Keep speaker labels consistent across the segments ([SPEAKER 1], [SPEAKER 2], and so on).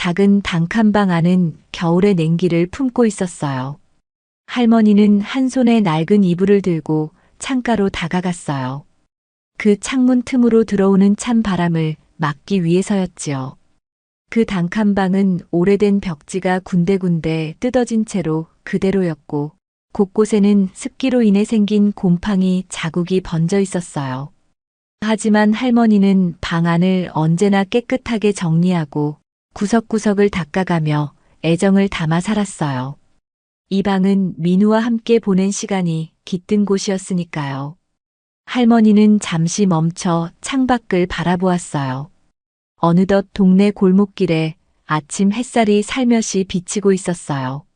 [SPEAKER 1] 작은 단칸방 안은 겨울의 냉기를 품고 있었어요. 할머니는 한 손에 낡은 이불을 들고 창가로 다가갔어요. 그 창문 틈으로 들어오는 찬 바람을 막기 위해서였지요. 그 단칸방은 오래된 벽지가 군데군데 뜯어진 채로 그대로였고 곳곳에는 습기로 인해 생긴 곰팡이 자국이 번져 있었어요. 하지만 할머니는 방 안을 언제나 깨끗하게 정리하고 구석구석을 닦아가며 애정을 담아 살았어요. 이 방은 민우와 함께 보낸 시간이 깃든 곳이었으니까요. 할머니는 잠시 멈춰 창밖을 바라보았어요. 어느덧 동네 골목길에 아침 햇살이 살며시 비치고 있었어요.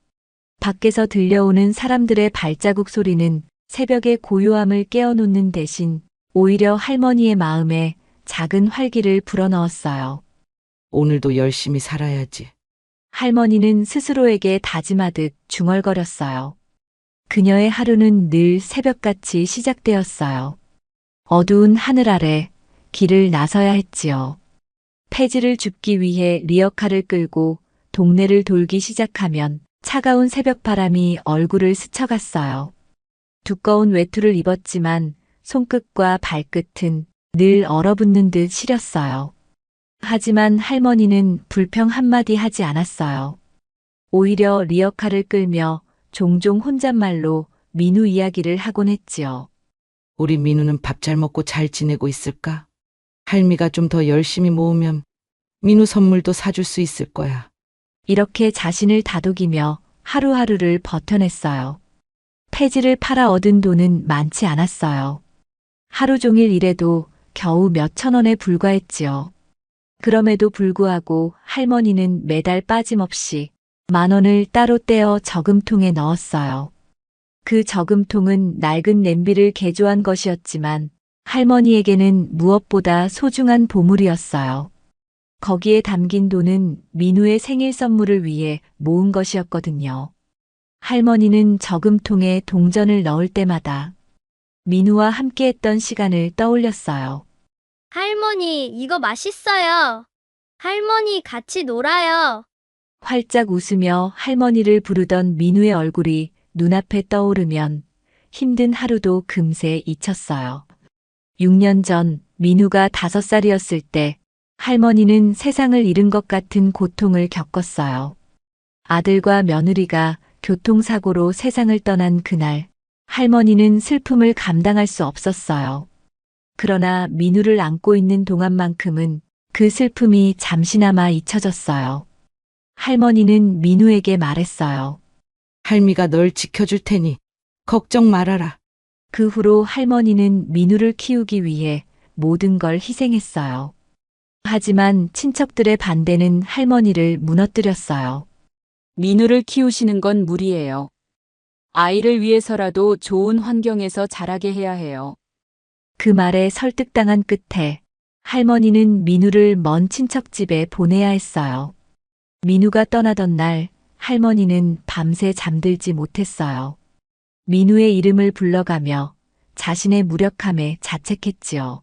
[SPEAKER 1] 밖에서 들려오는 사람들의 발자국 소리는 새벽의 고요함을 깨워놓는 대신 오히려 할머니의 마음에 작은 활기를 불어넣었어요.
[SPEAKER 2] 오늘도 열심히 살아야지.
[SPEAKER 1] 할머니는 스스로에게 다짐하듯 중얼거렸어요. 그녀의 하루는 늘 새벽같이 시작되었어요. 어두운 하늘 아래 길을 나서야 했지요. 폐지를 줍기 위해 리어카를 끌고 동네를 돌기 시작하면 차가운 새벽바람이 얼굴을 스쳐갔어요. 두꺼운 외투를 입었지만 손끝과 발끝은 늘 얼어붙는 듯 시렸어요. 하지만 할머니는 불평 한마디 하지 않았어요. 오히려 리어카를 끌며 종종 혼잣말로 민우 이야기를 하곤 했지요.
[SPEAKER 2] 우리 민우는 밥 잘 먹고 잘 지내고 있을까? 할미가 좀 더 열심히 모으면 민우 선물도 사줄 수 있을 거야.
[SPEAKER 1] 이렇게 자신을 다독이며 하루하루를 버텨냈어요. 폐지를 팔아 얻은 돈은 많지 않았어요. 하루 종일 일해도 겨우 몇천 원에 불과했지요. 그럼에도 불구하고 할머니는 매달 빠짐없이 10,000원을 따로 떼어 저금통에 넣었어요. 그 저금통은 낡은 냄비를 개조한 것이었지만 할머니에게는 무엇보다 소중한 보물이었어요. 거기에 담긴 돈은 민우의 생일 선물을 위해 모은 것이었거든요. 할머니는 저금통에 동전을 넣을 때마다 민우와 함께했던 시간을 떠올렸어요.
[SPEAKER 3] 할머니, 이거 맛있어요. 할머니, 같이 놀아요.
[SPEAKER 1] 활짝 웃으며 할머니를 부르던 민우의 얼굴이 눈앞에 떠오르면 힘든 하루도 금세 잊혔어요. 6년 전 민우가 5살이었을 때 할머니는 세상을 잃은 것 같은 고통을 겪었어요. 아들과 며느리가 교통사고로 세상을 떠난 그날, 할머니는 슬픔을 감당할 수 없었어요. 그러나 민우를 안고 있는 동안만큼은 그 슬픔이 잠시나마 잊혀졌어요. 할머니는 민우에게 말했어요.
[SPEAKER 2] 할미가 널 지켜줄 테니 걱정 말아라.
[SPEAKER 1] 그 후로 할머니는 민우를 키우기 위해 모든 걸 희생했어요. 하지만 친척들의 반대는 할머니를 무너뜨렸어요.
[SPEAKER 4] 민우를 키우시는 건 무리예요. 아이를 위해서라도 좋은 환경에서 자라게 해야 해요.
[SPEAKER 1] 그 말에 설득당한 끝에 할머니는 민우를 먼 친척집에 보내야 했어요. 민우가 떠나던 날 할머니는 밤새 잠들지 못했어요. 민우의 이름을 불러가며 자신의 무력함에 자책했지요.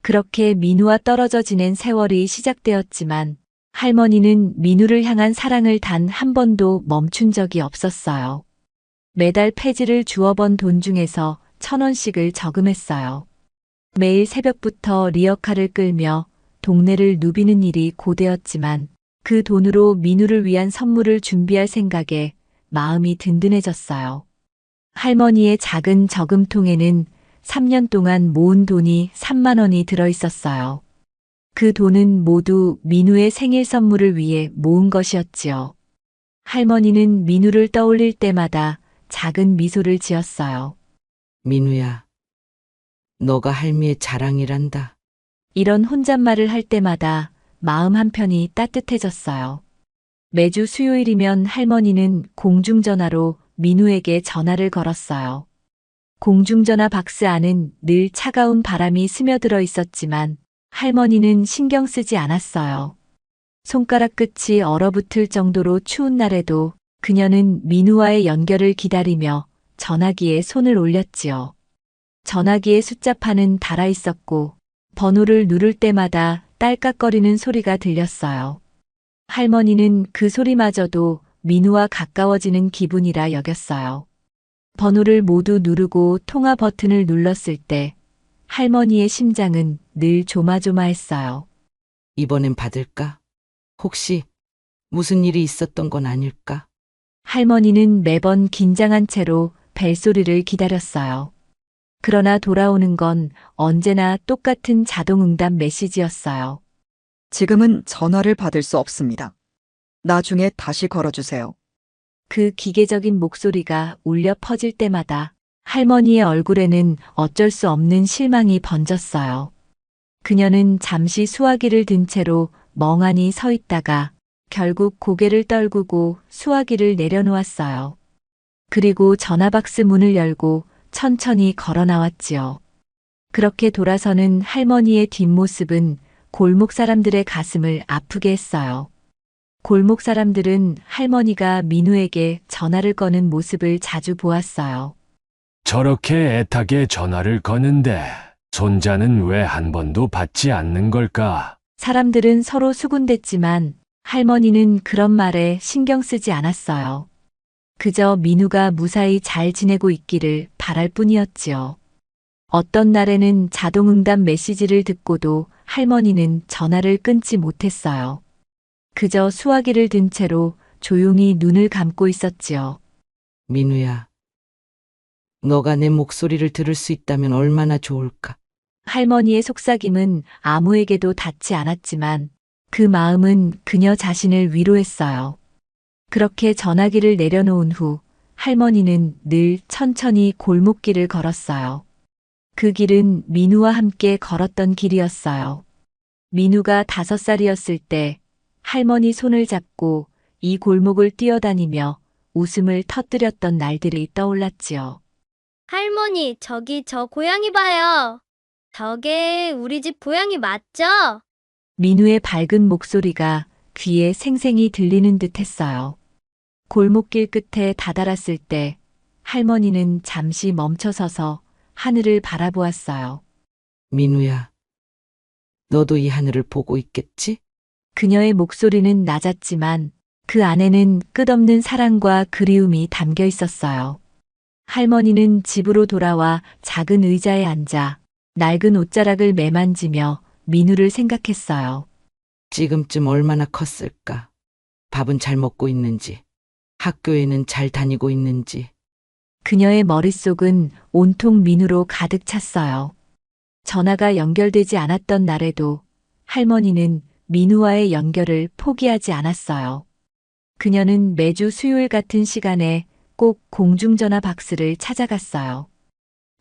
[SPEAKER 1] 그렇게 민우와 떨어져 지낸 세월이 시작되었지만 할머니는 민우를 향한 사랑을 단 한 번도 멈춘 적이 없었어요. 매달 폐지를 주워 번 돈 중에서 1,000원씩을 저금했어요. 매일 새벽부터 리어카를 끌며 동네를 누비는 일이 고되었지만 그 돈으로 민우를 위한 선물을 준비할 생각에 마음이 든든해졌어요. 할머니의 작은 저금통에는 3년 동안 모은 돈이 3만 원이 들어 있었어요. 그 돈은 모두 민우의 생일 선물을 위해 모은 것이었지요. 할머니는 민우를 떠올릴 때마다 작은 미소를 지었어요.
[SPEAKER 2] 민우야, 너가 할미의 자랑이란다.
[SPEAKER 1] 이런 혼잣말을 할 때마다 마음 한편이 따뜻해졌어요. 매주 수요일이면 할머니는 공중전화로 민우에게 전화를 걸었어요. 공중전화 박스 안은 늘 차가운 바람이 스며들어 있었지만 할머니는 신경 쓰지 않았어요. 손가락 끝이 얼어붙을 정도로 추운 날에도 그녀는 민우와의 연결을 기다리며 전화기에 손을 올렸지요. 전화기의 숫자판은 닳아 있었고 번호를 누를 때마다 딸깍거리는 소리가 들렸어요. 할머니는 그 소리마저도 민우와 가까워지는 기분이라 여겼어요. 번호를 모두 누르고 통화 버튼을 눌렀을 때 할머니의 심장은 늘 조마조마했어요.
[SPEAKER 2] 이번엔 받을까? 혹시 무슨 일이 있었던 건 아닐까?
[SPEAKER 1] 할머니는 매번 긴장한 채로 벨소리를 기다렸어요. 그러나 돌아오는 건 언제나 똑같은 자동응답 메시지였어요.
[SPEAKER 5] 지금은 전화를 받을 수 없습니다. 나중에 다시 걸어주세요.
[SPEAKER 1] 그 기계적인 목소리가 울려 퍼질 때마다 할머니의 얼굴에는 어쩔 수 없는 실망이 번졌어요. 그녀는 잠시 수화기를 든 채로 멍하니 서 있다가 결국 고개를 떨구고 수화기를 내려놓았어요. 그리고 전화박스 문을 열고 천천히 걸어 나왔지요. 그렇게 돌아서는 할머니의 뒷모습은 골목 사람들의 가슴을 아프게 했어요. 골목 사람들은 할머니가 민우에게 전화를 거는 모습을 자주 보았어요.
[SPEAKER 6] 저렇게 애타게 전화를 거는데 손자는 왜 한 번도 받지 않는 걸까?
[SPEAKER 1] 사람들은 서로 수군댔지만 할머니는 그런 말에 신경 쓰지 않았어요. 그저 민우가 무사히 잘 지내고 있기를 바랄 뿐이었지요. 어떤 날에는 자동응답 메시지를 듣고도 할머니는 전화를 끊지 못했어요. 그저 수화기를 든 채로 조용히 눈을 감고 있었지요.
[SPEAKER 2] 민우야, 너가 내 목소리를 들을 수 있다면 얼마나 좋을까?
[SPEAKER 1] 할머니의 속삭임은 아무에게도 닿지 않았지만 그 마음은 그녀 자신을 위로했어요. 그렇게 전화기를 내려놓은 후 할머니는 늘 천천히 골목길을 걸었어요. 그 길은 민우와 함께 걸었던 길이었어요. 민우가 5살이었을 때 할머니 손을 잡고 이 골목을 뛰어다니며 웃음을 터뜨렸던 날들이 떠올랐지요.
[SPEAKER 3] 할머니, 저기 저 고양이 봐요. 저게 우리 집 고양이 맞죠?
[SPEAKER 1] 민우의 밝은 목소리가 귀에 생생히 들리는 듯 했어요. 골목길 끝에 다다랐을 때 할머니는 잠시 멈춰서서 하늘을 바라보았어요.
[SPEAKER 2] 민우야, 너도 이 하늘을 보고 있겠지?
[SPEAKER 1] 그녀의 목소리는 낮았지만 그 안에는 끝없는 사랑과 그리움이 담겨 있었어요. 할머니는 집으로 돌아와 작은 의자에 앉아 낡은 옷자락을 매만지며 민우를 생각했어요.
[SPEAKER 2] 지금쯤 얼마나 컸을까? 밥은 잘 먹고 있는지, 학교에는 잘 다니고 있는지.
[SPEAKER 1] 그녀의 머릿속은 온통 민우로 가득 찼어요. 전화가 연결되지 않았던 날에도 할머니는 민우와의 연결을 포기하지 않았어요. 그녀는 매주 수요일 같은 시간에 꼭 공중전화 박스를 찾아갔어요.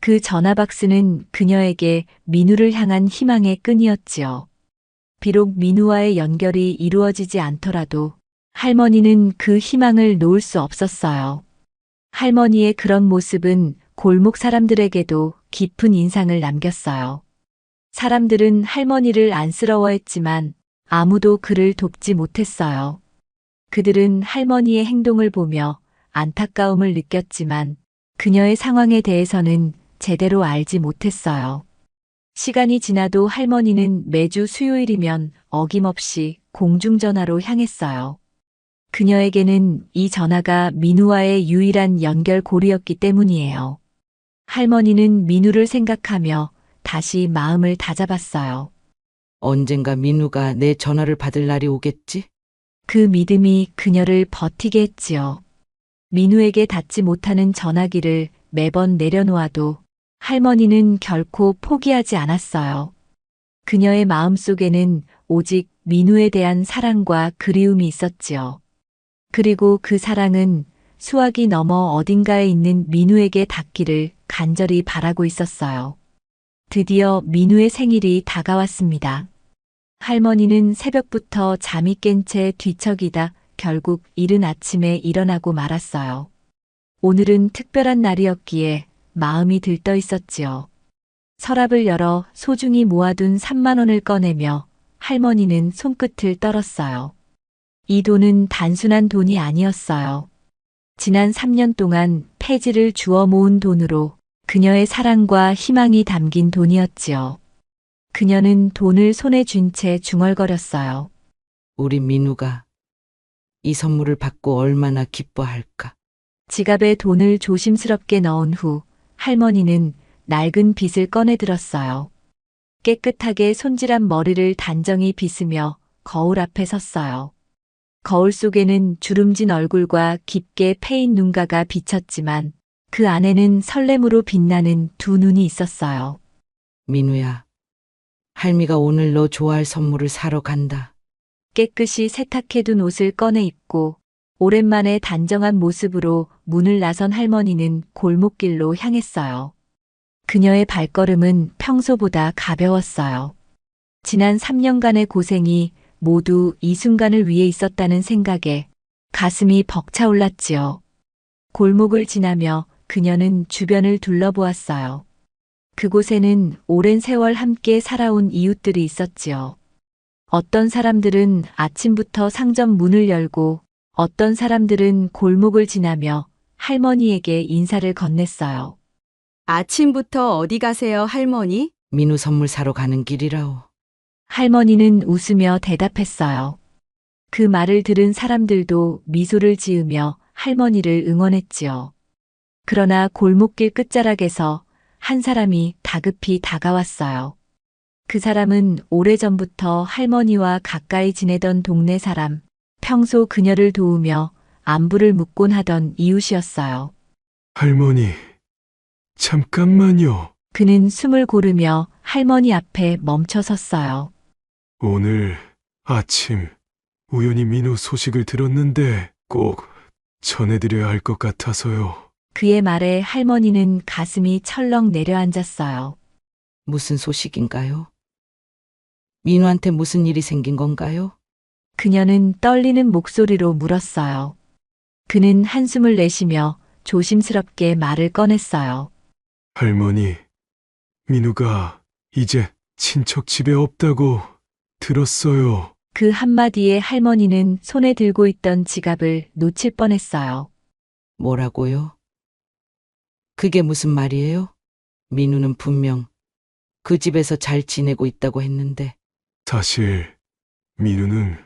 [SPEAKER 1] 그 전화 박스는 그녀에게 민우를 향한 희망의 끈이었지요. 비록 민우와의 연결이 이루어지지 않더라도 할머니는 그 희망을 놓을 수 없었어요. 할머니의 그런 모습은 골목 사람들에게도 깊은 인상을 남겼어요. 사람들은 할머니를 안쓰러워했지만 아무도 그를 돕지 못했어요. 그들은 할머니의 행동을 보며 안타까움을 느꼈지만 그녀의 상황에 대해서는 제대로 알지 못했어요. 시간이 지나도 할머니는 매주 수요일이면 어김없이 공중전화로 향했어요. 그녀에게는 이 전화가 민우와의 유일한 연결고리였기 때문이에요. 할머니는 민우를 생각하며 다시 마음을 다잡았어요.
[SPEAKER 2] 언젠가 민우가 내 전화를 받을 날이 오겠지?
[SPEAKER 1] 그 믿음이 그녀를 버티게 했지요. 민우에게 닿지 못하는 전화기를 매번 내려놓아도 할머니는 결코 포기하지 않았어요. 그녀의 마음속에는 오직 민우에 대한 사랑과 그리움이 있었지요. 그리고 그 사랑은 수화기 너머 어딘가에 있는 민우에게 닿기를 간절히 바라고 있었어요. 드디어 민우의 생일이 다가왔습니다. 할머니는 새벽부터 잠이 깬 채 뒤척이다 결국 이른 아침에 일어나고 말았어요. 오늘은 특별한 날이었기에 마음이 들떠 있었지요. 서랍을 열어 소중히 모아둔 3만 원을 꺼내며 할머니는 손끝을 떨었어요. 이 돈은 단순한 돈이 아니었어요. 지난 3년 동안 폐지를 주워 모은 돈으로 그녀의 사랑과 희망이 담긴 돈이었지요. 그녀는 돈을 손에 쥔 채 중얼거렸어요.
[SPEAKER 2] 우리 민우가 이 선물을 받고 얼마나 기뻐할까.
[SPEAKER 1] 지갑에 돈을 조심스럽게 넣은 후 할머니는 낡은 빗을 꺼내 들었어요. 깨끗하게 손질한 머리를 단정히 빗으며 거울 앞에 섰어요. 거울 속에는 주름진 얼굴과 깊게 패인 눈가가 비쳤지만 그 안에는 설렘으로 빛나는 두 눈이 있었어요.
[SPEAKER 2] 민우야, 할미가 오늘 너 좋아할 선물을 사러 간다.
[SPEAKER 1] 깨끗이 세탁해둔 옷을 꺼내 입고 오랜만에 단정한 모습으로 문을 나선 할머니는 골목길로 향했어요. 그녀의 발걸음은 평소보다 가벼웠어요. 지난 3년간의 고생이 모두 이 순간을 위해 있었다는 생각에 가슴이 벅차올랐지요. 골목을 지나며 그녀는 주변을 둘러보았어요. 그곳에는 오랜 세월 함께 살아온 이웃들이 있었지요. 어떤 사람들은 아침부터 상점 문을 열고 어떤 사람들은 골목을 지나며 할머니에게 인사를 건넸어요.
[SPEAKER 7] 아침부터 어디 가세요, 할머니?
[SPEAKER 2] 민우 선물 사러 가는 길이라오.
[SPEAKER 1] 할머니는 웃으며 대답했어요. 그 말을 들은 사람들도 미소를 지으며 할머니를 응원했지요. 그러나 골목길 끝자락에서 한 사람이 다급히 다가왔어요. 그 사람은 오래전부터 할머니와 가까이 지내던 동네 사람, 평소 그녀를 도우며 안부를 묻곤 하던 이웃이었어요.
[SPEAKER 8] 할머니, 잠깐만요.
[SPEAKER 1] 그는 숨을 고르며 할머니 앞에 멈춰 섰어요.
[SPEAKER 8] 오늘 아침 우연히 민우 소식을 들었는데 꼭 전해드려야 할 것 같아서요.
[SPEAKER 1] 그의 말에 할머니는 가슴이 철렁 내려앉았어요.
[SPEAKER 2] 무슨 소식인가요? 민우한테 무슨 일이 생긴 건가요?
[SPEAKER 1] 그녀는 떨리는 목소리로 물었어요. 그는 한숨을 내쉬며 조심스럽게 말을 꺼냈어요.
[SPEAKER 8] 할머니, 민우가 이제 친척 집에 없다고 들었어요.
[SPEAKER 1] 그 한마디에 할머니는 손에 들고 있던 지갑을 놓칠 뻔했어요.
[SPEAKER 2] 뭐라고요? 그게 무슨 말이에요? 민우는 분명 그 집에서 잘 지내고 있다고 했는데.
[SPEAKER 8] 사실 민우는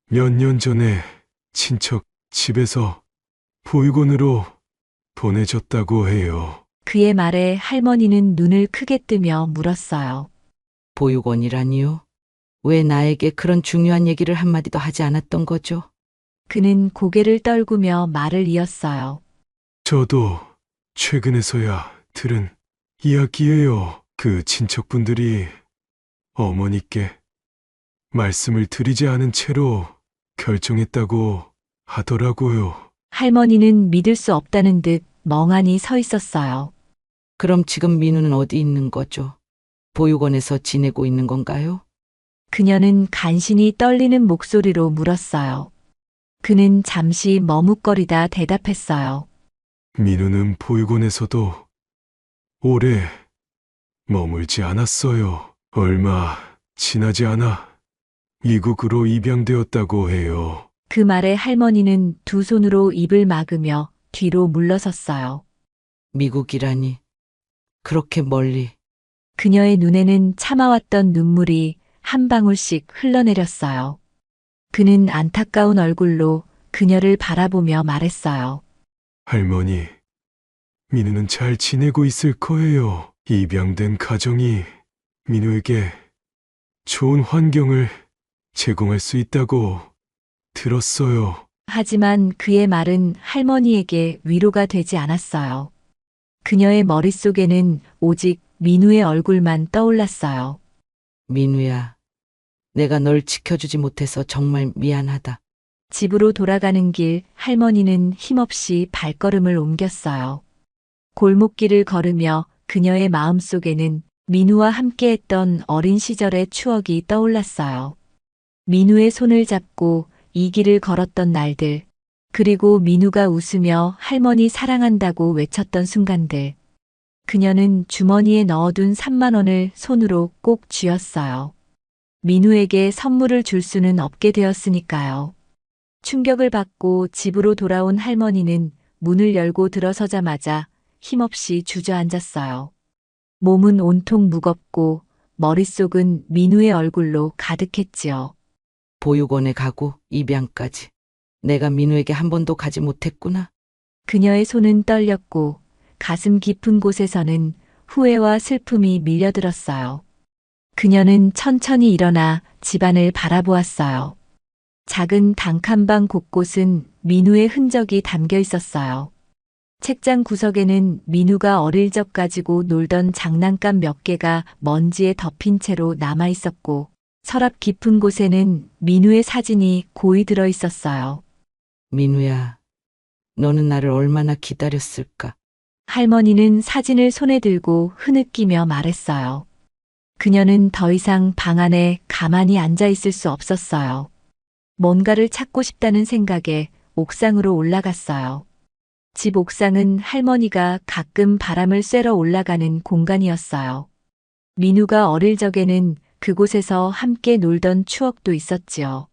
[SPEAKER 8] 몇 년 전에 친척 집에서 보육원으로 보내졌다고 해요.
[SPEAKER 1] 그의 말에 할머니는 눈을 크게 뜨며 물었어요.
[SPEAKER 2] 보육원이라니요? 왜 나에게 그런 중요한 얘기를 한마디도 하지 않았던 거죠?
[SPEAKER 1] 그는 고개를 떨구며 말을 이었어요.
[SPEAKER 8] 저도 최근에서야 들은 이야기예요. 그 친척분들이 어머니께 말씀을 드리지 않은 채로 결정했다고 하더라고요.
[SPEAKER 1] 할머니는 믿을 수 없다는 듯 멍하니 서 있었어요.
[SPEAKER 2] 그럼 지금 민우는 어디 있는 거죠? 보육원에서 지내고 있는 건가요?
[SPEAKER 1] 그녀는 간신히 떨리는 목소리로 물었어요. 그는 잠시 머뭇거리다 대답했어요.
[SPEAKER 8] 민우는 보육원에서도 오래 머물지 않았어요. 얼마 지나지 않아 미국으로 입양되었다고 해요.
[SPEAKER 1] 그 말에 할머니는 두 손으로 입을 막으며 뒤로 물러섰어요.
[SPEAKER 2] 미국이라니. 그렇게 멀리.
[SPEAKER 1] 그녀의 눈에는 참아왔던 눈물이 한 방울씩 흘러내렸어요. 그는 안타까운 얼굴로 그녀를 바라보며 말했어요.
[SPEAKER 8] 할머니, 민우는 잘 지내고 있을 거예요. 입양된 가정이 민우에게 좋은 환경을 제공할 수 있다고 들었어요.
[SPEAKER 1] 하지만 그의 말은 할머니에게 위로가 되지 않았어요. 그녀의 머릿속에는 오직 민우의 얼굴만 떠올랐어요.
[SPEAKER 2] 민우야, 내가 널 지켜주지 못해서 정말 미안하다.
[SPEAKER 1] 집으로 돌아가는 길 할머니는 힘없이 발걸음을 옮겼어요. 골목길을 걸으며 그녀의 마음속에는 민우와 함께했던 어린 시절의 추억이 떠올랐어요. 민우의 손을 잡고 이 길을 걸었던 날들, 그리고 민우가 웃으며 할머니 사랑한다고 외쳤던 순간들. 그녀는 주머니에 넣어둔 3만 원을 손으로 꼭 쥐었어요. 민우에게 선물을 줄 수는 없게 되었으니까요. 충격을 받고 집으로 돌아온 할머니는 문을 열고 들어서자마자 힘없이 주저앉았어요. 몸은 온통 무겁고 머릿속은 민우의 얼굴로 가득했지요.
[SPEAKER 2] 보육원에 가고 입양까지. 내가 민우에게 한 번도 가지 못했구나.
[SPEAKER 1] 그녀의 손은 떨렸고 가슴 깊은 곳에서는 후회와 슬픔이 밀려들었어요. 그녀는 천천히 일어나 집안을 바라보았어요. 작은 단칸방 곳곳은 민우의 흔적이 담겨 있었어요. 책장 구석에는 민우가 어릴 적 가지고 놀던 장난감 몇 개가 먼지에 덮인 채로 남아 있었고, 서랍 깊은 곳에는 민우의 사진이 고이 들어 있었어요.
[SPEAKER 2] 민우야, 너는 나를 얼마나 기다렸을까?
[SPEAKER 1] 할머니는 사진을 손에 들고 흐느끼며 말했어요. 그녀는 더 이상 방 안에 가만히 앉아 있을 수 없었어요. 뭔가를 찾고 싶다는 생각에 옥상으로 올라갔어요. 집 옥상은 할머니가 가끔 바람을 쐬러 올라가는 공간이었어요. 민우가 어릴 적에는 그곳에서 함께 놀던 추억도 있었지요.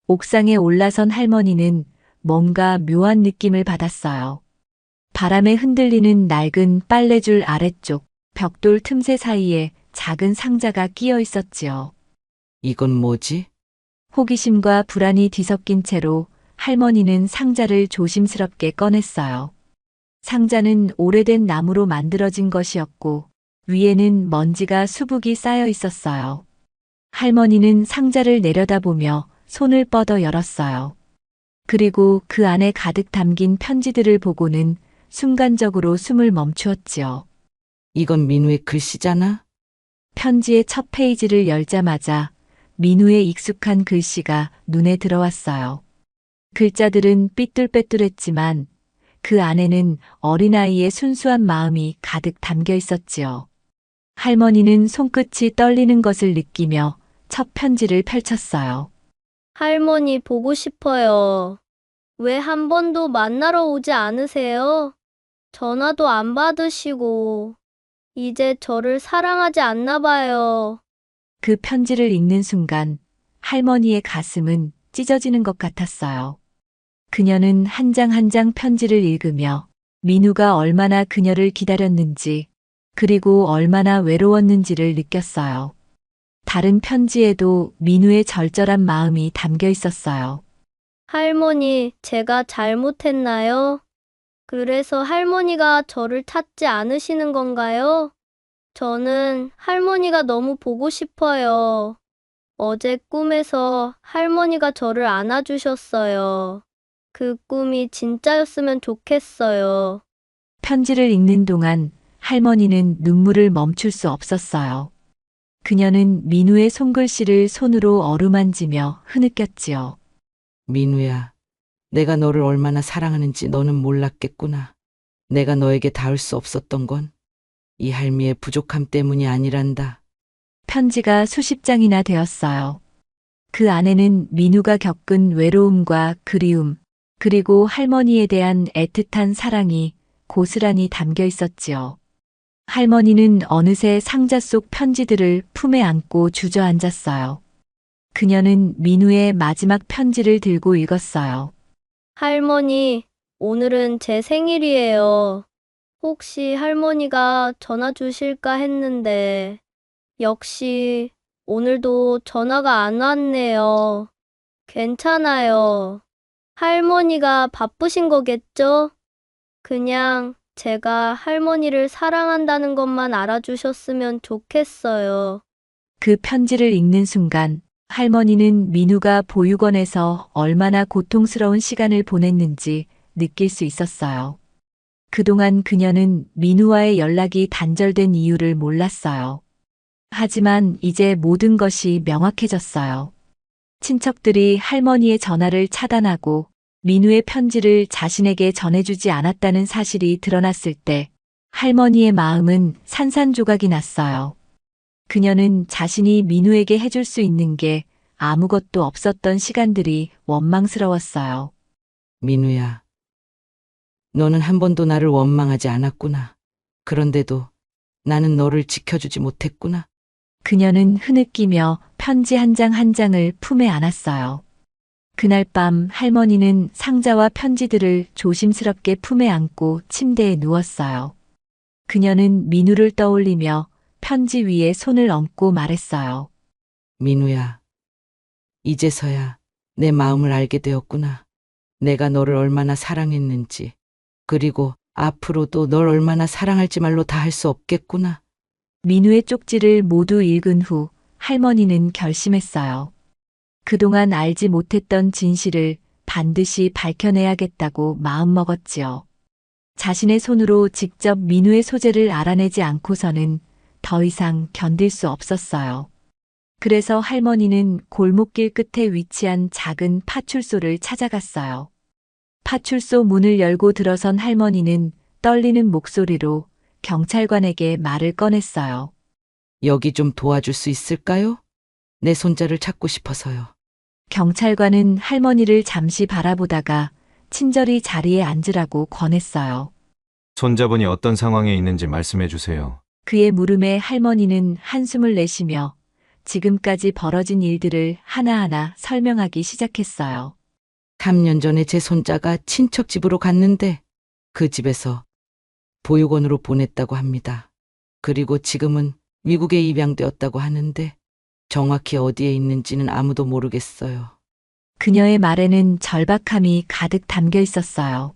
[SPEAKER 1] 옥상에 올라선 할머니는 뭔가 묘한 느낌을 받았어요. 바람에 흔들리는 낡은 빨래줄 아래쪽 벽돌 틈새 사이에 작은 상자가 끼어 있었지요.
[SPEAKER 2] 이건 뭐지?
[SPEAKER 1] 호기심과 불안이 뒤섞인 채로 할머니는 상자를 조심스럽게 꺼냈어요. 상자는 오래된 나무로 만들어진 것이었고 위에는 먼지가 수북이 쌓여 있었어요. 할머니는 상자를 내려다보며 손을 뻗어 열었어요. 그리고 그 안에 가득 담긴 편지들을 보고는 순간적으로 숨을 멈추었지요.
[SPEAKER 2] 이건 민우의 글씨잖아?
[SPEAKER 1] 편지의 첫 페이지를 열자마자 민우의 익숙한 글씨가 눈에 들어왔어요. 글자들은 삐뚤빼뚤했지만 그 안에는 어린아이의 순수한 마음이 가득 담겨 있었지요. 할머니는 손끝이 떨리는 것을 느끼며 첫 편지를 펼쳤어요.
[SPEAKER 3] 할머니 보고 싶어요. 왜 한 번도 만나러 오지 않으세요? 전화도 안 받으시고, 이제 저를 사랑하지 않나 봐요.
[SPEAKER 1] 그 편지를 읽는 순간 할머니의 가슴은 찢어지는 것 같았어요. 그녀는 한 장 한 장 편지를 읽으며 민우가 얼마나 그녀를 기다렸는지, 그리고 얼마나 외로웠는지를 느꼈어요. 다른 편지에도 민우의 절절한 마음이 담겨 있었어요.
[SPEAKER 3] 할머니, 제가 잘못했나요? 그래서 할머니가 저를 찾지 않으시는 건가요? 저는 할머니가 너무 보고 싶어요. 어제 꿈에서 할머니가 저를 안아주셨어요. 그 꿈이 진짜였으면 좋겠어요.
[SPEAKER 1] 편지를 읽는 동안 할머니는 눈물을 멈출 수 없었어요. 그녀는 민우의 손글씨를 손으로 어루만지며 흐느꼈지요.
[SPEAKER 2] 민우야, 내가 너를 얼마나 사랑하는지 너는 몰랐겠구나. 내가 너에게 닿을 수 없었던 건 이 할미의 부족함 때문이 아니란다.
[SPEAKER 1] 편지가 수십 장이나 되었어요. 그 안에는 민우가 겪은 외로움과 그리움, 그리고 할머니에 대한 애틋한 사랑이 고스란히 담겨 있었지요. 할머니는 어느새 상자 속 편지들을 품에 안고 주저앉았어요. 그녀는 민우의 마지막 편지를 들고 읽었어요.
[SPEAKER 3] 할머니, 오늘은 제 생일이에요. 혹시 할머니가 전화 주실까 했는데, 역시 오늘도 전화가 안 왔네요. 괜찮아요. 할머니가 바쁘신 거겠죠? 그냥 제가 할머니를 사랑한다는 것만 알아주셨으면 좋겠어요.
[SPEAKER 1] 그 편지를 읽는 순간 할머니는 민우가 보육원에서 얼마나 고통스러운 시간을 보냈는지 느낄 수 있었어요. 그동안 그녀는 민우와의 연락이 단절된 이유를 몰랐어요. 하지만 이제 모든 것이 명확해졌어요. 친척들이 할머니의 전화를 차단하고 민우의 편지를 자신에게 전해주지 않았다는 사실이 드러났을 때 할머니의 마음은 산산조각이 났어요. 그녀는 자신이 민우에게 해줄 수 있는 게 아무것도 없었던 시간들이 원망스러웠어요.
[SPEAKER 2] 민우야, 너는 한 번도 나를 원망하지 않았구나. 그런데도 나는 너를 지켜주지 못했구나.
[SPEAKER 1] 그녀는 흐느끼며 편지 한 장 한 장을 품에 안았어요. 그날 밤 할머니는 상자와 편지들을 조심스럽게 품에 안고 침대에 누웠어요. 그녀는 민우를 떠올리며 편지 위에 손을 얹고 말했어요.
[SPEAKER 2] 민우야, 이제서야 내 마음을 알게 되었구나. 내가 너를 얼마나 사랑했는지, 그리고 앞으로도 널 얼마나 사랑할지 말로 다 할 수 없겠구나.
[SPEAKER 1] 민우의 쪽지를 모두 읽은 후 할머니는 결심했어요. 그동안 알지 못했던 진실을 반드시 밝혀내야겠다고 마음먹었지요. 자신의 손으로 직접 민우의 소재를 알아내지 않고서는 더 이상 견딜 수 없었어요. 그래서 할머니는 골목길 끝에 위치한 작은 파출소를 찾아갔어요. 파출소 문을 열고 들어선 할머니는 떨리는 목소리로 경찰관에게 말을 꺼냈어요.
[SPEAKER 2] 여기 좀 도와줄 수 있을까요? 내 손자를 찾고 싶어서요.
[SPEAKER 1] 경찰관은 할머니를 잠시 바라보다가 친절히 자리에 앉으라고 권했어요.
[SPEAKER 9] 손자분이 어떤 상황에 있는지 말씀해 주세요.
[SPEAKER 1] 그의 물음에 할머니는 한숨을 내쉬며 지금까지 벌어진 일들을 하나하나 설명하기 시작했어요.
[SPEAKER 2] 3년 전에 제 손자가 친척 집으로 갔는데 그 집에서 보육원으로 보냈다고 합니다. 그리고 지금은 미국에 입양되었다고 하는데 정확히 어디에 있는지는 아무도 모르겠어요.
[SPEAKER 1] 그녀의 말에는 절박함이 가득 담겨 있었어요.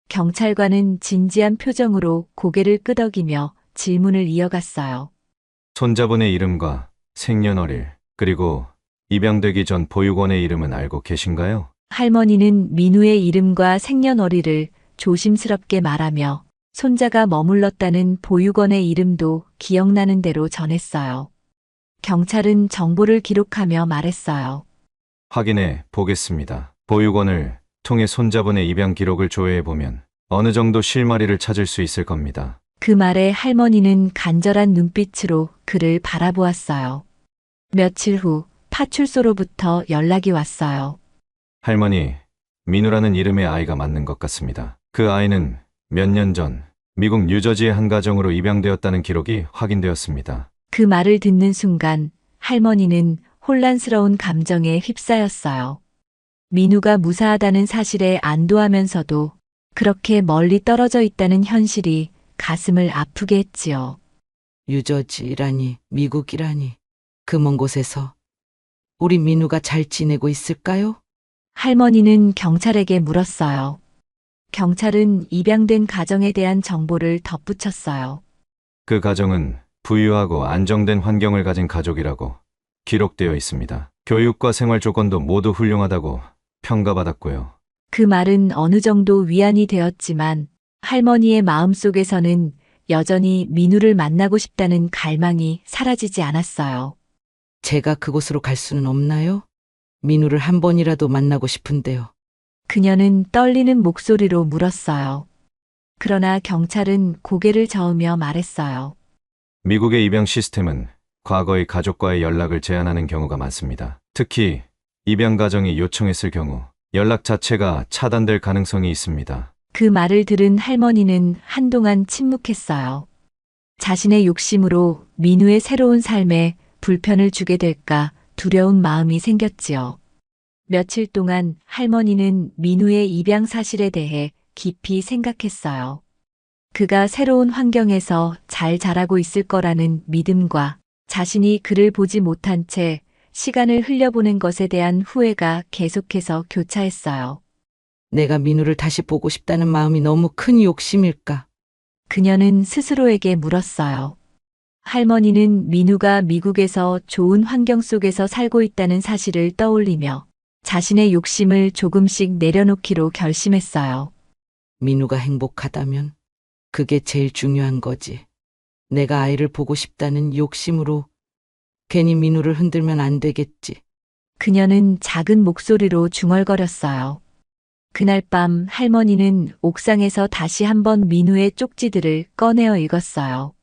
[SPEAKER 1] 경찰관은 진지한 표정으로 고개를 끄덕이며 질문을 이어갔어요.
[SPEAKER 9] 손자분의 이름과 생년월일, 그리고 입양되기 전 보육원의 이름은 알고 계신가요?
[SPEAKER 1] 할머니는 민우의 이름과 생년월일을 조심스럽게 말하며 손자가 머물렀다는 보육원의 이름도 기억나는 대로 전했어요. 경찰은 정보를 기록하며 말했어요.
[SPEAKER 9] 확인해 보겠습니다. 보육원을 통해 손자분의 입양 기록을 조회해 보면 어느 정도 실마리를 찾을 수 있을 겁니다.
[SPEAKER 1] 그 말에 할머니는 간절한 눈빛으로 그를 바라보았어요. 며칠 후 파출소로부터 연락이 왔어요.
[SPEAKER 9] 할머니, 민우라는 이름의 아이가 맞는 것 같습니다. 그 아이는 몇 년 전 미국 뉴저지의 한 가정으로 입양되었다는 기록이 확인되었습니다.
[SPEAKER 1] 그 말을 듣는 순간 할머니는 혼란스러운 감정에 휩싸였어요. 민우가 무사하다는 사실에 안도하면서도 그렇게 멀리 떨어져 있다는 현실이 가슴을 아프게 했지요.
[SPEAKER 2] 뉴저지라니, 미국이라니, 그 먼 곳에서 우리 민우가 잘 지내고 있을까요?
[SPEAKER 1] 할머니는 경찰에게 물었어요. 경찰은 입양된 가정에 대한 정보를 덧붙였어요.
[SPEAKER 9] 그 가정은 부유하고 안정된 환경을 가진 가족이라고 기록되어 있습니다. 교육과 생활 조건도 모두 훌륭하다고 평가받았고요.
[SPEAKER 1] 그 말은 어느 정도 위안이 되었지만 할머니의 마음속에서는 여전히 민우를 만나고 싶다는 갈망이 사라지지 않았어요.
[SPEAKER 2] 제가 그곳으로 갈 수는 없나요? 민우를 한 번이라도 만나고 싶은데요.
[SPEAKER 1] 그녀는 떨리는 목소리로 물었어요. 그러나 경찰은 고개를 저으며 말했어요.
[SPEAKER 9] 미국의 입양 시스템은 과거의 가족과의 연락을 제한하는 경우가 많습니다. 특히 입양 가정이 요청했을 경우 연락 자체가 차단될 가능성이 있습니다.
[SPEAKER 1] 그 말을 들은 할머니는 한동안 침묵했어요. 자신의 욕심으로 민우의 새로운 삶에 불편을 주게 될까 두려운 마음이 생겼지요. 며칠 동안 할머니는 민우의 입양 사실에 대해 깊이 생각했어요. 그가 새로운 환경에서 잘 자라고 있을 거라는 믿음과 자신이 그를 보지 못한 채 시간을 흘려보낸 것에 대한 후회가 계속해서 교차했어요.
[SPEAKER 2] 내가 민우를 다시 보고 싶다는 마음이 너무 큰 욕심일까?
[SPEAKER 1] 그녀는 스스로에게 물었어요. 할머니는 민우가 미국에서 좋은 환경 속에서 살고 있다는 사실을 떠올리며 자신의 욕심을 조금씩 내려놓기로 결심했어요.
[SPEAKER 2] 민우가 행복하다면 그게 제일 중요한 거지. 내가 아이를 보고 싶다는 욕심으로 괜히 민우를 흔들면 안 되겠지.
[SPEAKER 1] 그녀는 작은 목소리로 중얼거렸어요. 그날 밤 할머니는 옥상에서 다시 한번 민우의 쪽지들을 꺼내어 읽었어요.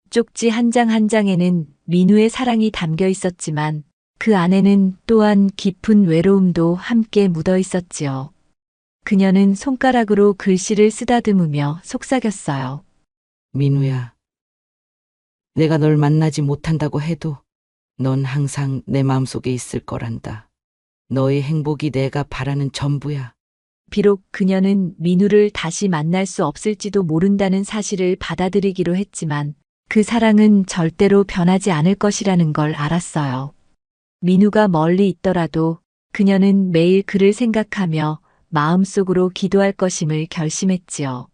[SPEAKER 1] 쪽지 한 장 한 장에는 민우의 사랑이 담겨 있었지만 그 안에는 또한 깊은 외로움도 함께 묻어 있었지요. 그녀는 손가락으로 글씨를 쓰다듬으며 속삭였어요.
[SPEAKER 2] 민우야, 내가 널 만나지 못한다고 해도 넌 항상 내 마음속에 있을 거란다. 너의 행복이 내가 바라는 전부야.
[SPEAKER 1] 비록 그녀는 민우를 다시 만날 수 없을지도 모른다는 사실을 받아들이기로 했지만 그 사랑은 절대로 변하지 않을 것이라는 걸 알았어요. 민우가 멀리 있더라도 그녀는 매일 그를 생각하며 마음속으로 기도할 것임을 결심했지요.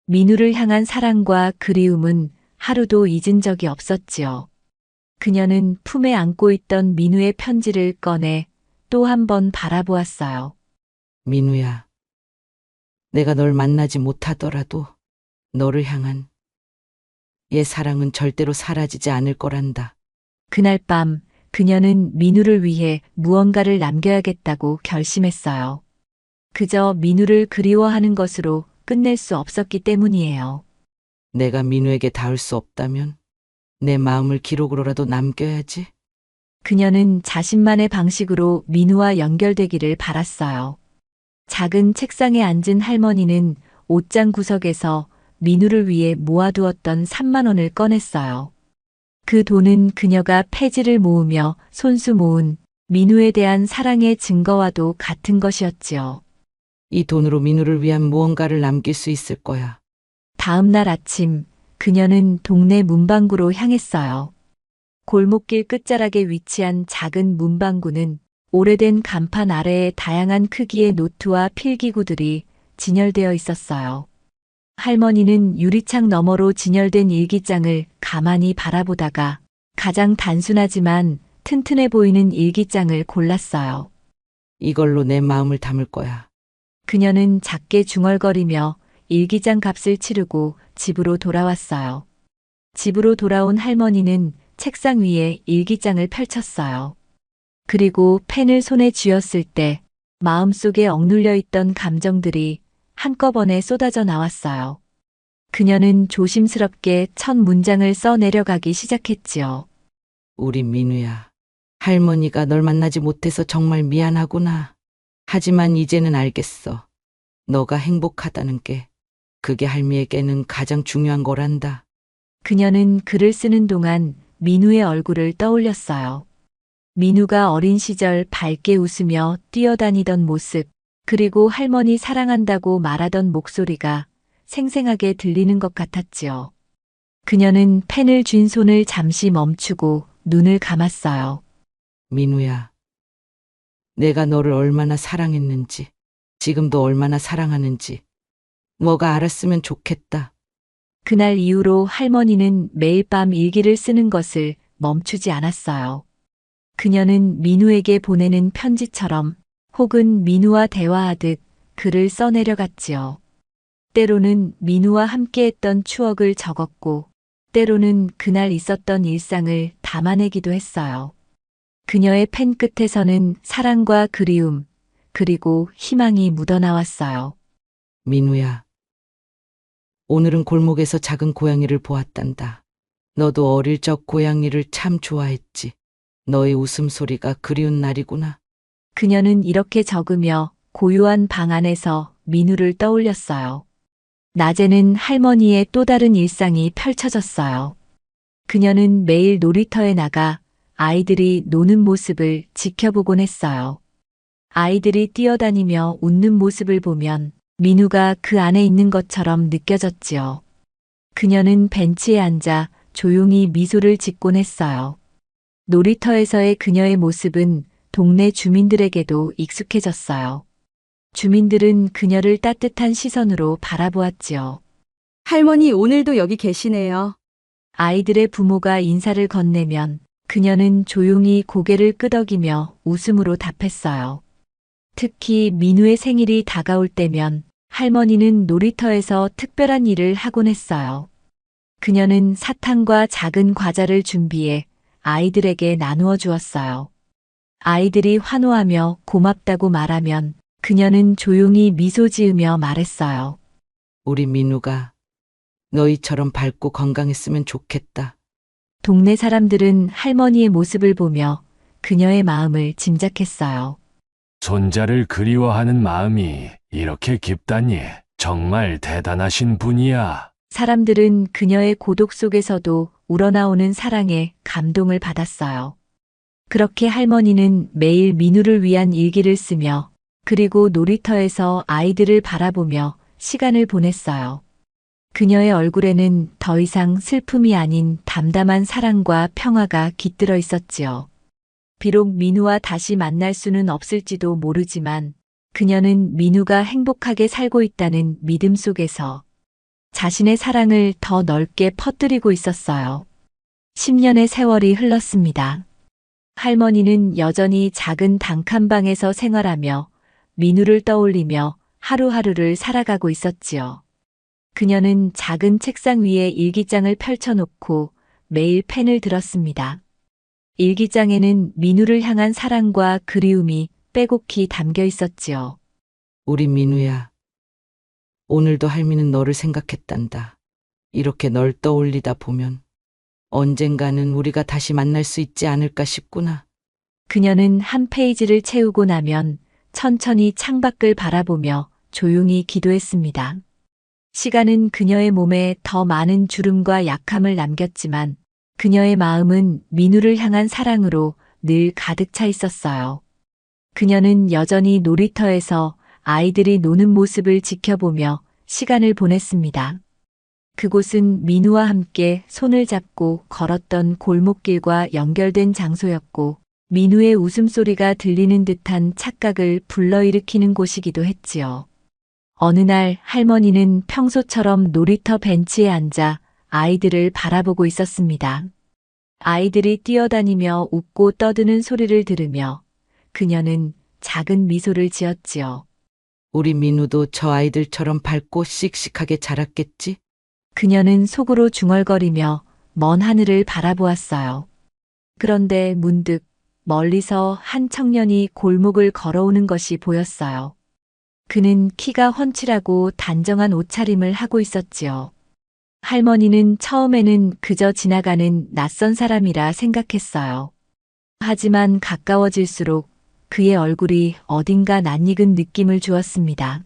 [SPEAKER 1] 민우를 향한 사랑과 그리움은 하루도 잊은 적이 없었지요. 그녀는 품에 안고 있던 민우의 편지를 꺼내 또 한 번 바라보았어요.
[SPEAKER 2] 민우야, 내가 널 만나지 못하더라도 너를 향한 옛 사랑은 절대로 사라지지 않을 거란다.
[SPEAKER 1] 그날 밤 그녀는 민우를 위해 무언가를 남겨야겠다고 결심했어요. 그저 민우를 그리워하는 것으로 끝낼 수 없었기 때문이에요.
[SPEAKER 2] 내가 민우에게 닿을 수 없다면 내 마음을 기록으로라도 남겨야지.
[SPEAKER 1] 그녀는 자신만의 방식으로 민우와 연결되기를 바랐어요. 작은 책상에 앉은 할머니는 옷장 구석에서 민우를 위해 모아두었던 3만 원을 꺼냈어요. 그 돈은 그녀가 폐지를 모으며 손수 모은 민우에 대한 사랑의 증거와도 같은 것이었지요.
[SPEAKER 2] 이 돈으로 민우를 위한 무언가를 남길 수 있을 거야.
[SPEAKER 1] 다음 날 아침 그녀는 동네 문방구로 향했어요. 골목길 끝자락에 위치한 작은 문방구는 오래된 간판 아래에 다양한 크기의 노트와 필기구들이 진열되어 있었어요. 할머니는 유리창 너머로 진열된 일기장을 가만히 바라보다가 가장 단순하지만 튼튼해 보이는 일기장을 골랐어요.
[SPEAKER 2] 이걸로 내 마음을 담을 거야.
[SPEAKER 1] 그녀는 작게 중얼거리며 일기장 값을 치르고 집으로 돌아왔어요. 집으로 돌아온 할머니는 책상 위에 일기장을 펼쳤어요. 그리고 펜을 손에 쥐었을 때 마음속에 억눌려 있던 감정들이 한꺼번에 쏟아져 나왔어요. 그녀는 조심스럽게 첫 문장을 써 내려가기 시작했지요.
[SPEAKER 2] 우리 민우야, 할머니가 널 만나지 못해서 정말 미안하구나. 하지만 이제는 알겠어. 너가 행복하다는 게 그게 할미에게는 가장 중요한 거란다.
[SPEAKER 1] 그녀는 글을 쓰는 동안 민우의 얼굴을 떠올렸어요. 민우가 어린 시절 밝게 웃으며 뛰어다니던 모습, 그리고 할머니 사랑한다고 말하던 목소리가 생생하게 들리는 것 같았지요. 그녀는 펜을 쥔 손을 잠시 멈추고 눈을 감았어요.
[SPEAKER 2] 민우야, 내가 너를 얼마나 사랑했는지, 지금도 얼마나 사랑하는지, 너가 알았으면 좋겠다.
[SPEAKER 1] 그날 이후로 할머니는 매일 밤 일기를 쓰는 것을 멈추지 않았어요. 그녀는 민우에게 보내는 편지처럼 혹은 민우와 대화하듯 글을 써내려갔지요. 때로는 민우와 함께했던 추억을 적었고, 때로는 그날 있었던 일상을 담아내기도 했어요. 그녀의 펜 끝에서는 사랑과 그리움, 그리고 희망이 묻어나왔어요.
[SPEAKER 2] 민우야, 오늘은 골목에서 작은 고양이를 보았단다. 너도 어릴 적 고양이를 참 좋아했지. 너의 웃음소리가 그리운 날이구나.
[SPEAKER 1] 그녀는 이렇게 적으며 고요한 방 안에서 민우를 떠올렸어요. 낮에는 할머니의 또 다른 일상이 펼쳐졌어요. 그녀는 매일 놀이터에 나가 아이들이 노는 모습을 지켜보곤 했어요. 아이들이 뛰어다니며 웃는 모습을 보면 민우가 그 안에 있는 것처럼 느껴졌지요. 그녀는 벤치에 앉아 조용히 미소를 짓곤 했어요. 놀이터에서의 그녀의 모습은 동네 주민들에게도 익숙해졌어요. 주민들은 그녀를 따뜻한 시선으로 바라보았지요.
[SPEAKER 7] 할머니 오늘도 여기 계시네요.
[SPEAKER 1] 아이들의 부모가 인사를 건네면 그녀는 조용히 고개를 끄덕이며 웃음으로 답했어요. 특히 민우의 생일이 다가올 때면 할머니는 놀이터에서 특별한 일을 하곤 했어요. 그녀는 사탕과 작은 과자를 준비해 아이들에게 나누어 주었어요. 아이들이 환호하며 고맙다고 말하면 그녀는 조용히 미소 지으며 말했어요.
[SPEAKER 2] 우리 민우가 너희처럼 밝고 건강했으면 좋겠다.
[SPEAKER 1] 동네 사람들은 할머니의 모습을 보며 그녀의 마음을 짐작했어요.
[SPEAKER 6] 손자를 그리워하는 마음이 이렇게 깊다니 정말 대단하신 분이야.
[SPEAKER 1] 사람들은 그녀의 고독 속에서도 우러나오는 사랑에 감동을 받았어요. 그렇게 할머니는 매일 민우를 위한 일기를 쓰며 그리고 놀이터에서 아이들을 바라보며 시간을 보냈어요. 그녀의 얼굴에는 더 이상 슬픔이 아닌 담담한 사랑과 평화가 깃들어 있었지요. 비록 민우와 다시 만날 수는 없을지도 모르지만 그녀는 민우가 행복하게 살고 있다는 믿음 속에서 자신의 사랑을 더 넓게 퍼뜨리고 있었어요. 10년의 세월이 흘렀습니다. 할머니는 여전히 작은 단칸방에서 생활하며 민우를 떠올리며 하루하루를 살아가고 있었지요. 그녀는 작은 책상 위에 일기장을 펼쳐놓고 매일 펜을 들었습니다. 일기장에는 민우를 향한 사랑과 그리움이 빼곡히 담겨 있었지요.
[SPEAKER 2] 우리 민우야. 오늘도 할미는 너를 생각했단다. 이렇게 널 떠올리다 보면 언젠가는 우리가 다시 만날 수 있지 않을까 싶구나.
[SPEAKER 1] 그녀는 한 페이지를 채우고 나면 천천히 창밖을 바라보며 조용히 기도했습니다. 시간은 그녀의 몸에 더 많은 주름과 약함을 남겼지만 그녀의 마음은 민우를 향한 사랑으로 늘 가득 차 있었어요. 그녀는 여전히 놀이터에서 아이들이 노는 모습을 지켜보며 시간을 보냈습니다. 그곳은 민우와 함께 손을 잡고 걸었던 골목길과 연결된 장소였고 민우의 웃음소리가 들리는 듯한 착각을 불러일으키는 곳이기도 했지요. 어느 날 할머니는 평소처럼 놀이터 벤치에 앉아 아이들을 바라보고 있었습니다. 아이들이 뛰어다니며 웃고 떠드는 소리를 들으며 그녀는 작은 미소를 지었지요.
[SPEAKER 2] 우리 민우도 저 아이들처럼 밝고 씩씩하게 자랐겠지?
[SPEAKER 1] 그녀는 속으로 중얼거리며 먼 하늘을 바라보았어요. 그런데 문득 멀리서 한 청년이 골목을 걸어오는 것이 보였어요. 그는 키가 훤칠하고 단정한 옷차림을 하고 있었지요. 할머니는 처음에는 그저 지나가는 낯선 사람이라 생각했어요. 하지만 가까워질수록 그의 얼굴이 어딘가 낯익은 느낌을 주었습니다.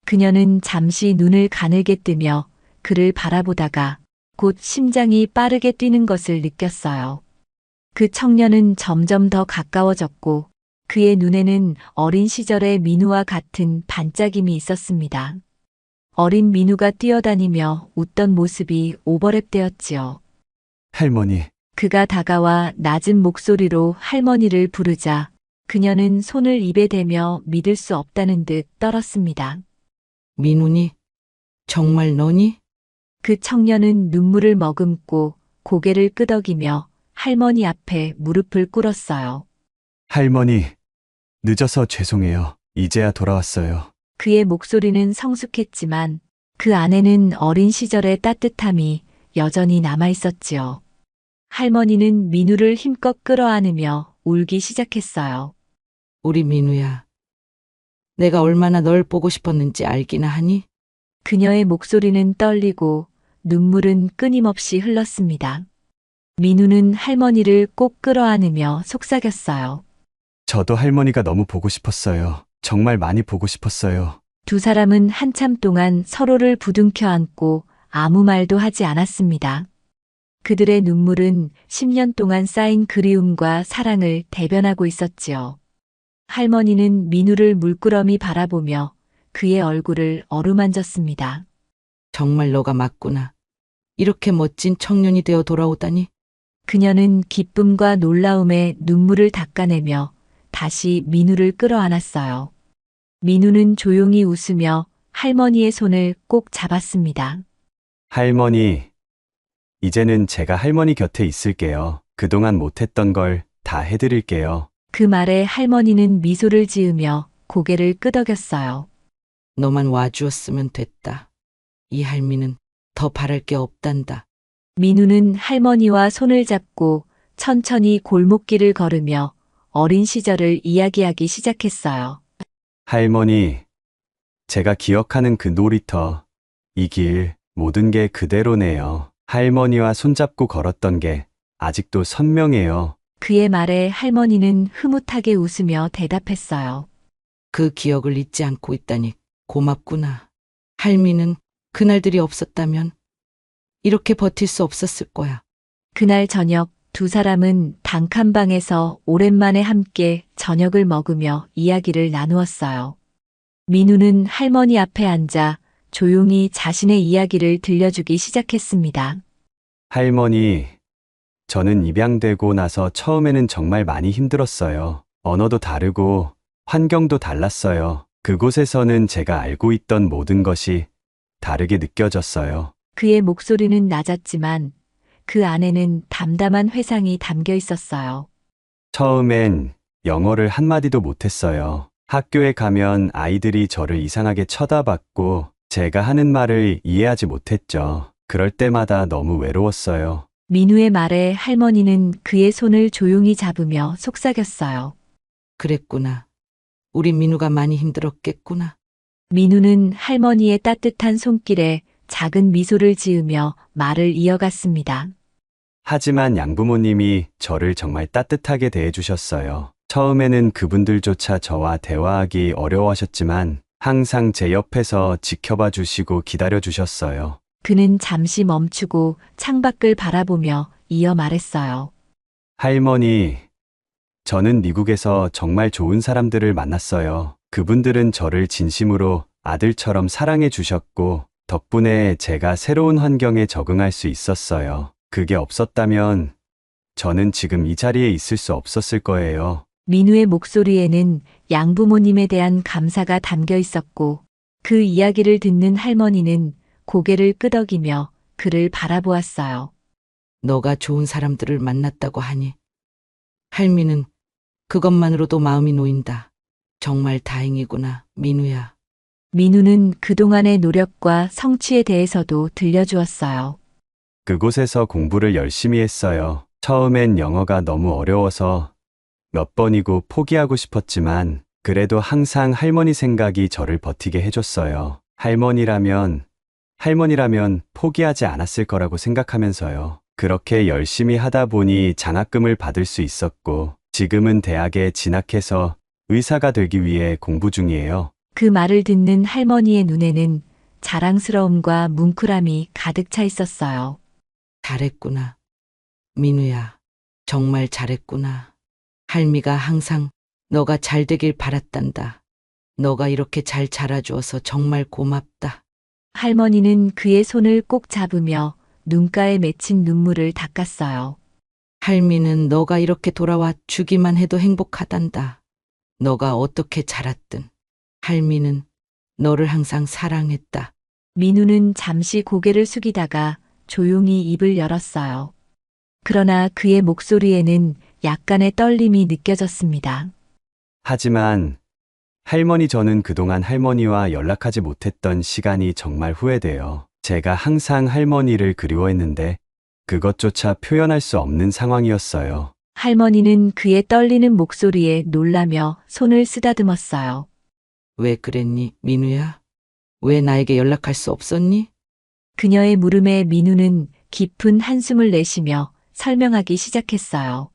[SPEAKER 1] 그녀는 잠시 눈을 가늘게 뜨며 그를 바라보다가 곧 심장이 빠르게 뛰는 것을 느꼈어요. 그 청년은 점점 더 가까워졌고 그의 눈에는 어린 시절의 민우와 같은 반짝임이 있었습니다. 어린 민우가 뛰어다니며 웃던 모습이 오버랩되었지요.
[SPEAKER 10] 할머니,
[SPEAKER 1] 그가 다가와 낮은 목소리로 할머니를 부르자 그녀는 손을 입에 대며 믿을 수 없다는 듯 떨었습니다.
[SPEAKER 2] 민우니? 정말 너니?
[SPEAKER 1] 그 청년은 눈물을 머금고 고개를 끄덕이며 할머니 앞에 무릎을 꿇었어요.
[SPEAKER 10] 할머니, 늦어서 죄송해요. 이제야 돌아왔어요.
[SPEAKER 1] 그의 목소리는 성숙했지만 그 안에는 어린 시절의 따뜻함이 여전히 남아 있었지요. 할머니는 민우를 힘껏 끌어안으며 울기 시작했어요.
[SPEAKER 2] 우리 민우야. 내가 얼마나 널 보고 싶었는지 알기나 하니?
[SPEAKER 1] 그녀의 목소리는 떨리고 눈물은 끊임없이 흘렀습니다. 민우는 할머니를 꼭 끌어안으며 속삭였어요.
[SPEAKER 10] 저도 할머니가 너무 보고 싶었어요. 정말 많이 보고 싶었어요.
[SPEAKER 1] 두 사람은 한참 동안 서로를 부둥켜 안고 아무 말도 하지 않았습니다. 그들의 눈물은 10년 동안 쌓인 그리움과 사랑을 대변하고 있었지요. 할머니는 민우를 물끄러미 바라보며 그의 얼굴을 어루만졌습니다.
[SPEAKER 2] 정말 너가 맞구나. 이렇게 멋진 청년이 되어 돌아오다니?
[SPEAKER 1] 그녀는 기쁨과 놀라움에 눈물을 닦아내며 다시 민우를 끌어안았어요. 민우는 조용히 웃으며 할머니의 손을 꼭 잡았습니다.
[SPEAKER 10] 할머니, 이제는 제가 할머니 곁에 있을게요. 그동안 못했던 걸 다 해드릴게요.
[SPEAKER 1] 그 말에 할머니는 미소를 지으며 고개를 끄덕였어요.
[SPEAKER 2] 너만 와주었으면 됐다. 이 할미는 더 바랄 게 없단다.
[SPEAKER 1] 민우는 할머니와 손을 잡고 천천히 골목길을 걸으며 어린 시절을 이야기하기 시작했어요.
[SPEAKER 10] 할머니, 제가 기억하는 그 놀이터, 이 길, 모든 게 그대로네요. 할머니와 손잡고 걸었던 게 아직도 선명해요.
[SPEAKER 1] 그의 말에 할머니는 흐뭇하게 웃으며 대답했어요.
[SPEAKER 2] 그 기억을 잊지 않고 있다니 고맙구나. 할미는 그날들이 없었다면 이렇게 버틸 수 없었을 거야.
[SPEAKER 1] 그날 저녁 두 사람은 단칸방에서 오랜만에 함께 저녁을 먹으며 이야기를 나누었어요. 민우는 할머니 앞에 앉아 조용히 자신의 이야기를 들려주기 시작했습니다.
[SPEAKER 10] 할머니, 저는 입양되고 나서 처음에는 정말 많이 힘들었어요. 언어도 다르고 환경도 달랐어요. 그곳에서는 제가 알고 있던 모든 것이 다르게 느껴졌어요.
[SPEAKER 1] 그의 목소리는 낮았지만 그 안에는 담담한 회상이 담겨 있었어요.
[SPEAKER 10] 처음엔 영어를 한마디도 못했어요. 학교에 가면 아이들이 저를 이상하게 쳐다봤고 제가 하는 말을 이해하지 못했죠. 그럴 때마다 너무 외로웠어요.
[SPEAKER 1] 민우의 말에 할머니는 그의 손을 조용히 잡으며 속삭였어요.
[SPEAKER 2] 그랬구나. 우리 민우가 많이 힘들었겠구나.
[SPEAKER 1] 민우는 할머니의 따뜻한 손길에 작은 미소를 지으며 말을 이어갔습니다.
[SPEAKER 10] 하지만 양부모님이 저를 정말 따뜻하게 대해주셨어요. 처음에는 그분들조차 저와 대화하기 어려워하셨지만 항상 제 옆에서 지켜봐 주시고 기다려 주셨어요.
[SPEAKER 1] 그는 잠시 멈추고 창밖을 바라보며 이어 말했어요.
[SPEAKER 10] 할머니, 저는 미국에서 정말 좋은 사람들을 만났어요. 그분들은 저를 진심으로 아들처럼 사랑해 주셨고, 덕분에 제가 새로운 환경에 적응할 수 있었어요. 그게 없었다면 저는 지금 이 자리에 있을 수 없었을 거예요.
[SPEAKER 1] 민우의 목소리에는 양부모님에 대한 감사가 담겨 있었고 그 이야기를 듣는 할머니는 고개를 끄덕이며 그를 바라보았어요.
[SPEAKER 2] 너가 좋은 사람들을 만났다고 하니 할미는 그것만으로도 마음이 놓인다. 정말 다행이구나, 민우야.
[SPEAKER 1] 민우는 그동안의 노력과 성취에 대해서도 들려주었어요.
[SPEAKER 10] 그곳에서 공부를 열심히 했어요. 처음엔 영어가 너무 어려워서 몇 번이고 포기하고 싶었지만 그래도 항상 할머니 생각이 저를 버티게 해줬어요. 할머니라면 포기하지 않았을 거라고 생각하면서요. 그렇게 열심히 하다 보니 장학금을 받을 수 있었고 지금은 대학에 진학해서 의사가 되기 위해 공부 중이에요.
[SPEAKER 1] 그 말을 듣는 할머니의 눈에는 자랑스러움과 뭉클함이 가득 차 있었어요.
[SPEAKER 2] 잘했구나. 민우야, 정말 잘했구나. 할미가 항상 너가 잘 되길 바랐단다. 너가 이렇게 잘 자라주어서 정말 고맙다.
[SPEAKER 1] 할머니는 그의 손을 꼭 잡으며 눈가에 맺힌 눈물을 닦았어요.
[SPEAKER 2] 할미는 너가 이렇게 돌아와 주기만 해도 행복하단다. 너가 어떻게 자랐든 할미는 너를 항상 사랑했다.
[SPEAKER 1] 민우는 잠시 고개를 숙이다가 조용히 입을 열었어요. 그러나 그의 목소리에는 약간의 떨림이 느껴졌습니다.
[SPEAKER 10] 하지만 할머니, 저는 그동안 할머니와 연락하지 못했던 시간이 정말 후회돼요. 제가 항상 할머니를 그리워했는데 그것조차 표현할 수 없는 상황이었어요.
[SPEAKER 1] 할머니는 그의 떨리는 목소리에 놀라며 손을 쓰다듬었어요.
[SPEAKER 2] 왜 그랬니, 민우야? 왜 나에게 연락할 수 없었니?
[SPEAKER 1] 그녀의 물음에 민우는 깊은 한숨을 내쉬며 설명하기 시작했어요.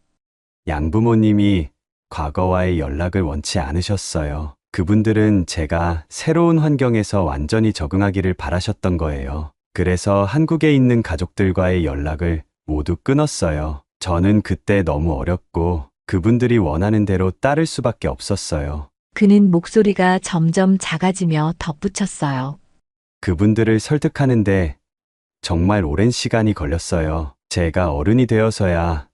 [SPEAKER 10] 양부모님이 과거와의 연락을 원치 않으셨어요. 그분들은 제가 새로운 환경에서 완전히 적응하기를 바라셨던 거예요. 그래서 한국에 있는 가족들과의 연락을 모두 끊었어요. 저는 그때 너무 어렸고 그분들이 원하는 대로 따를 수밖에 없었어요.
[SPEAKER 1] 그는 목소리가 점점 작아지며 덧붙였어요.
[SPEAKER 10] 그분들을 설득하는데 정말 오랜 시간이 걸렸어요. 제가 어른이 되어서야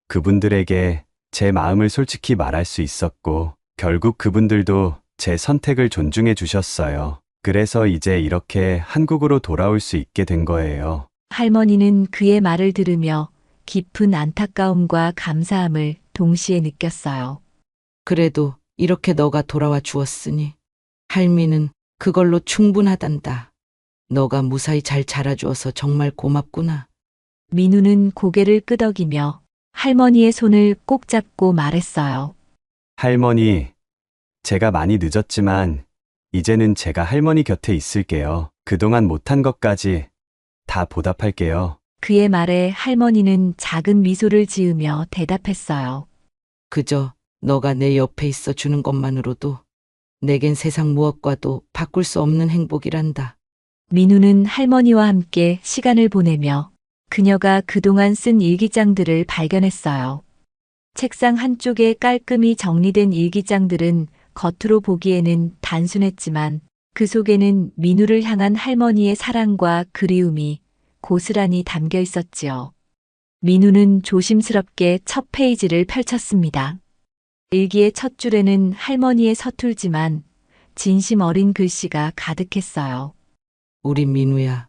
[SPEAKER 10] 그분들에게 제 마음을 솔직히 말할 수 있었고 결국 그분들도 제 선택을 존중해 주셨어요. 그래서 이제 이렇게 한국으로 돌아올 수 있게 된 거예요.
[SPEAKER 1] 할머니는 그의 말을 들으며 깊은 안타까움과 감사함을 동시에 느꼈어요.
[SPEAKER 2] 그래도 이렇게 너가 돌아와 주었으니 할미는 그걸로 충분하단다. 너가 무사히 잘 자라주어서 정말 고맙구나.
[SPEAKER 1] 민우는 고개를 끄덕이며 할머니의 손을 꼭 잡고 말했어요.
[SPEAKER 10] 할머니, 제가 많이 늦었지만 이제는 제가 할머니 곁에 있을게요. 그동안 못한 것까지 다 보답할게요.
[SPEAKER 1] 그의 말에 할머니는 작은 미소를 지으며 대답했어요.
[SPEAKER 2] 그저 너가 내 옆에 있어 주는 것만으로도 내겐 세상 무엇과도 바꿀 수 없는 행복이란다.
[SPEAKER 1] 민우는 할머니와 함께 시간을 보내며 그녀가 그동안 쓴 일기장들을 발견했어요. 책상 한쪽에 깔끔히 정리된 일기장들은 겉으로 보기에는 단순했지만 그 속에는 민우를 향한 할머니의 사랑과 그리움이 고스란히 담겨 있었지요. 민우는 조심스럽게 첫 페이지를 펼쳤습니다. 일기의 첫 줄에는 할머니의 서툴지만 진심 어린 글씨가 가득했어요.
[SPEAKER 2] 우리 민우야,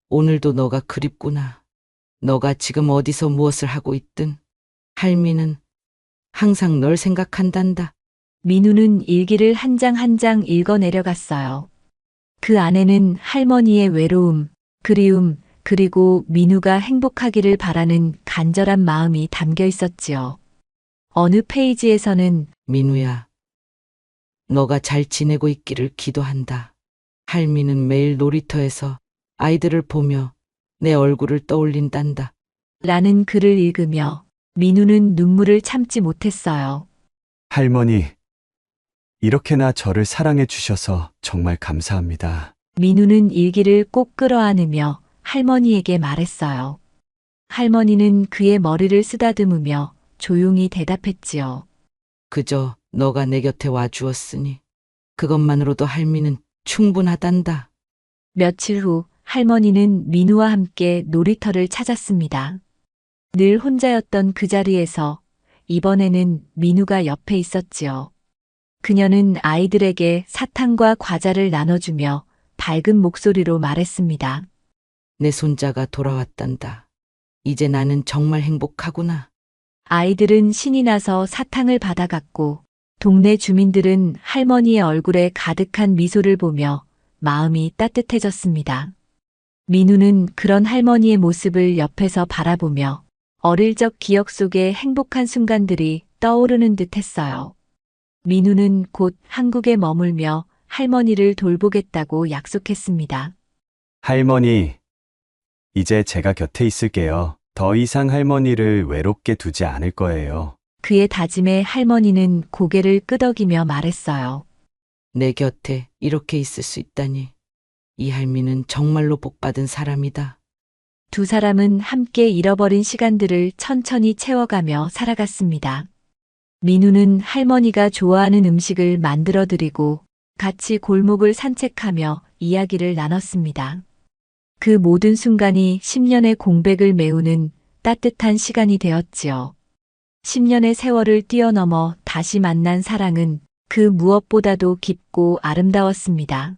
[SPEAKER 2] 오늘도 너가 그립구나. 너가 지금 어디서 무엇을 하고 있든 할미는 항상 널 생각한단다.
[SPEAKER 1] 민우는 일기를 한 장 한 장 읽어 내려갔어요. 그 안에는 할머니의 외로움, 그리움, 그리고 민우가 행복하기를 바라는 간절한 마음이 담겨 있었지요. 어느 페이지에서는
[SPEAKER 2] 민우야, 너가 잘 지내고 있기를 기도한다. 할미는 매일 놀이터에서 아이들을 보며 내 얼굴을 떠올린단다.
[SPEAKER 1] 라는 글을 읽으며 민우는 눈물을 참지 못했어요.
[SPEAKER 10] 할머니, 이렇게나 저를 사랑해 주셔서 정말 감사합니다.
[SPEAKER 1] 민우는 일기를 꼭 끌어안으며 할머니에게 말했어요. 할머니는 그의 머리를 쓰다듬으며 조용히 대답했지요.
[SPEAKER 2] 그저 너가 내 곁에 와주었으니 그것만으로도 할미는 충분하단다.
[SPEAKER 1] 며칠 후 할머니는 민우와 함께 놀이터를 찾았습니다. 늘 혼자였던 그 자리에서 이번에는 민우가 옆에 있었지요. 그녀는 아이들에게 사탕과 과자를 나눠주며 밝은 목소리로 말했습니다.
[SPEAKER 2] 내 손자가 돌아왔단다. 이제 나는 정말 행복하구나.
[SPEAKER 1] 아이들은 신이 나서 사탕을 받아갔고 동네 주민들은 할머니의 얼굴에 가득한 미소를 보며 마음이 따뜻해졌습니다. 민우는 그런 할머니의 모습을 옆에서 바라보며 어릴 적 기억 속의 행복한 순간들이 떠오르는 듯 했어요. 민우는 곧 한국에 머물며 할머니를 돌보겠다고 약속했습니다.
[SPEAKER 10] 할머니, 이제 제가 곁에 있을게요. 더 이상 할머니를 외롭게 두지 않을 거예요.
[SPEAKER 1] 그의 다짐에 할머니는 고개를 끄덕이며 말했어요.
[SPEAKER 2] 내 곁에 이렇게 있을 수 있다니. 이 할미는 정말로 복받은 사람이다.
[SPEAKER 1] 두 사람은 함께 잃어버린 시간들을 천천히 채워가며 살아갔습니다. 민우는 할머니가 좋아하는 음식을 만들어 드리고 같이 골목을 산책하며 이야기를 나눴습니다. 그 모든 순간이 10년의 공백을 메우는 따뜻한 시간이 되었지요. 10년의 세월을 뛰어넘어 다시 만난 사랑은 그 무엇보다도 깊고 아름다웠습니다.